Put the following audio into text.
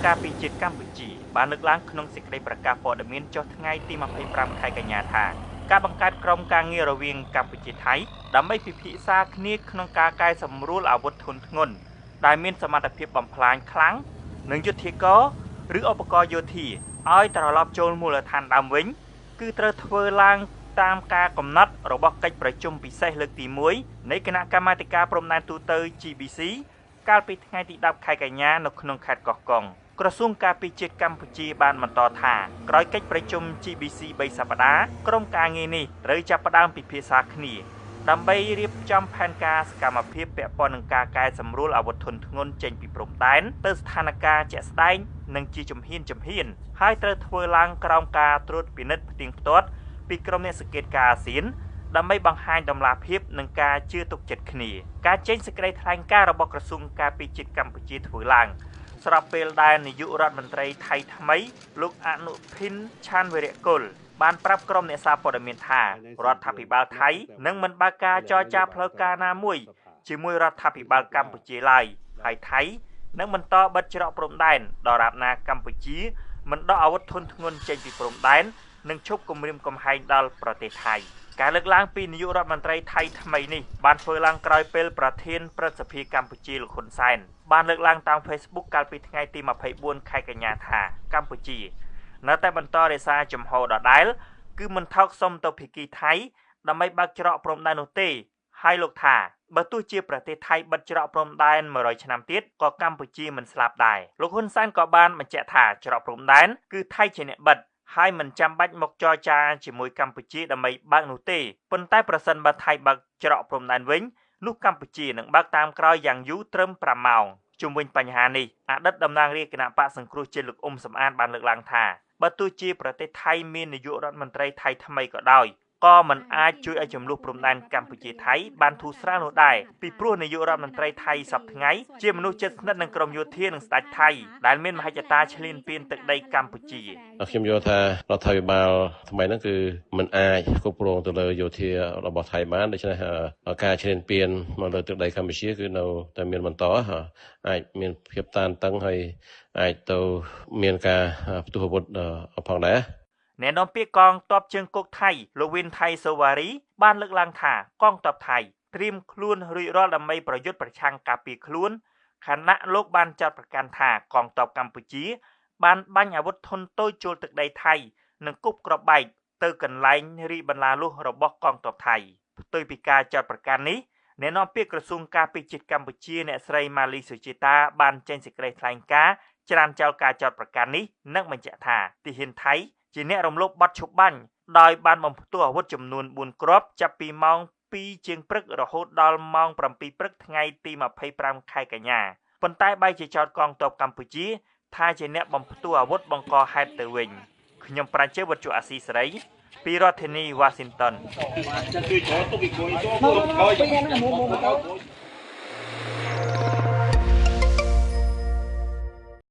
ការពីជាតិកម្ពុជាបានលើកឡើងក្នុងសេចក្តីប្រកាសព័ត៌មានចុះថ្ងៃទី25ខែកញ្ញាថាការបង្កើតក្រុមការងាររវាងកម្ពុជាថៃដើម្បីពិភាក្សាគ្នាក្នុងការកែសម្រួលអាវុធធុនធ្ងន់ដែលមានសមត្ថភាពបំផ្លាញខ្លាំងនិងយុទ្ធាករឬឧបករណ៍យោធាឲ្យត្រឡប់ចូលមូលដ្ឋានដើមវិញគឺត្រូវធ្វើឡើងតាមការកំណត់របស់កិច្ចប្រជុំពិសេសលើកទី1នៃគណៈកម្មាធិការព្រំដែនទូត GBC កាលពីថ្ងៃទី10ខែកញ្ញានៅក្នុងខេត្តកោះកុងក្រសួងការពារជាតិកម្ពុជាបានបន្តថាក្រោយកិច្ចប្រជុំ GBC 3សប្តាហ៍ក្រុមការងារនេះត្រូវចាប់ផ្ដើមពិភាក្សាគ្នាដើម្បីរៀបចំផែនការសកម្មភាពពាក់ព័ន្ធនឹងការកែសម្រួលអាវុធធុនធ្ងន់ចេញពីព្រំដែនទៅស្ថានភាពជាក់ស្ដែងនិងជាជំហានហើយត្រូវធ្វើឡើងក្រោមការត្រួតពិនិត្យផ្ទៀងផ្ទាត់ពីក្រុមអ្នកសង្កេតការណ៍អាស៊ានដើម្បីបង្ហាញតម្លាភាពនិងការជឿទុកចិត្តគ្នាការចេញសេចក្តីថ្លែងការណ៍របស់ក្រសួងការពារជាតិកម្ពុជាធ្វើឡើងស្របពេលដែលនាយករដ្ឋមន្ត្រីថៃថ្មីលោកអនុភិនឆានវីរៈគុលបានប្រាប់ក្រុមអ្នកសារព័ត៌មានថារដ្ឋាភិបាលថៃនឹងមិនបើកការចរចាផ្លូវការណាមួយជាមួយរដ្ឋាភិបាលកម្ពុជាឡើយហើយថៃនឹងបន្តបិទច្រកព្រំដែនដរាបណាកម្ពុជាមិនដកអាវុធធុនធ្ងន់ចេញពីព្រំដែននិងឈប់គំរាមកំហែងដល់ប្រទេសថៃការលើកឡើងពីនាយករដ្ឋមន្ត្រីថៃថ្មីនេះបានធ្វើឡើងក្រោយពេលប្រធានព្រឹទ្ធសភាកម្ពុជាលោកហ៊ុនសែនបានលើកឡើងតាម Facebook កាលពីថ្ងៃទី24ខែកញ្ញាថាកម្ពុជានៅតែបន្តរក្សាជំហរដដែលគឺមិនថោកសុំទៅភាគីថៃដើម្បីបើកច្រកព្រំដែននោះទេហើយលោកថាបើទោះជាប្រទេសថៃបិទច្រកព្រំដែន100ឆ្នាំទៀតក៏កម្ពុជាមិនស្លាប់ដែរលោកហ៊ុនសែនក៏បានបញ្ជាក់ថាច្រកព្រំដែនគឺថៃជាអ្នកបិទហើយមិនចាំបាច់មកចរចាជាមួយកម្ពុជាដើម្បីបើកនោះទេប៉ុន្តែប្រសិនបើថៃបើកច្រកព្រំដែនវិញនោះកម្ពុជានឹងបើកតាមក្រោយយ៉ាងយូរត្រឹម5ម៉ោងជុំវិញបញ្ហានេះអតីតតំណាងរាជគណៈបកសង្គ្រោះជាតិលោកអ៊ុំសំអានបានលើកឡើងថាបើទោះជាប្រទេសថៃមាននាយករដ្ឋមន្ត្រីថៃថ្មីក៏ដោយក៏មិនអាចជួយឲ្យចំនួនព្រំដែនកម្ពុជាថៃបានធូរស្រាលនោះដែរពីព្រោះនាយករដ្ឋមន្ត្រីថៃសប្តាហ៍ថ្ងៃជាមនុស្សជិតស្និទ្ធនឹងក្រមយោធានិងស្ដេចថៃដែលមានមហិច្ឆតាឈ្លានពានទឹកដីកម្ពុជាខ្ញុំយល់ថារដ្ឋាភិបាលថ្មីហ្នឹងគឺមិនអាចគ្រប់គ្រងទៅលើយោធារបស់ថៃបានដូច្នេះការឈ្លានពានមកលើទឹកដីកម្ពុជាគឺនៅតែមានបន្តអាចមានភាពតានតឹងហើយអាចទៅមានការផ្ទុះអាវុធផងដែរអ្នកនាំពាក្យកងទ័ពជើងគោកថៃលោកវិនថៃសូវ៉ារីបានលើកឡើងថាកងទ័ពថៃត្រៀមខ្លួនរួចរាល់ដើម្បីប្រយុទ្ធប្រឆាំងការពារខ្លួនខណៈលោកបានចាត់ប្រកាន់ថាកងទ័ពកម្ពុជាបានបាញ់អាវុធធុនតូចចូលទឹកដីថៃនិងគប់គ្រាប់បែកទៅកន្លែងរីបន្លាលុះរបស់កងទ័ពថៃផ្ទុយពីការចាត់ប្រកាន់នេះអ្នកនាំពាក្យក្រសួងការពារជាតិកម្ពុជាអ្នកស្រីម៉ាលីសុជាតាបានចេញសេចក្តីថ្លែងការណ៍ច្រានចោលការចាត់ប្រកាន់នេះនិងបញ្ជាក់ថាទាហានថៃជាអ្នករំលោភបទឈប់បាញ់ដោយបានបំផ្ទុះអាវុធចំនួន4គ្រាប់ចាប់ពីម៉ោង2ជាងព្រឹករហូតដល់ម៉ោង7ព្រឹកថ្ងៃទី25ខែកញ្ញាប៉ុន្តែបែរជាចោទកងទ័ពកម្ពុជាថាជាអ្នកបំផ្ទុះអាវុធបង្កហេតុទៅវិញខ្ញុំប្រាជ្ញាវុទ្ធុអាស៊ីសេរីពីរដ្ឋធានី Washington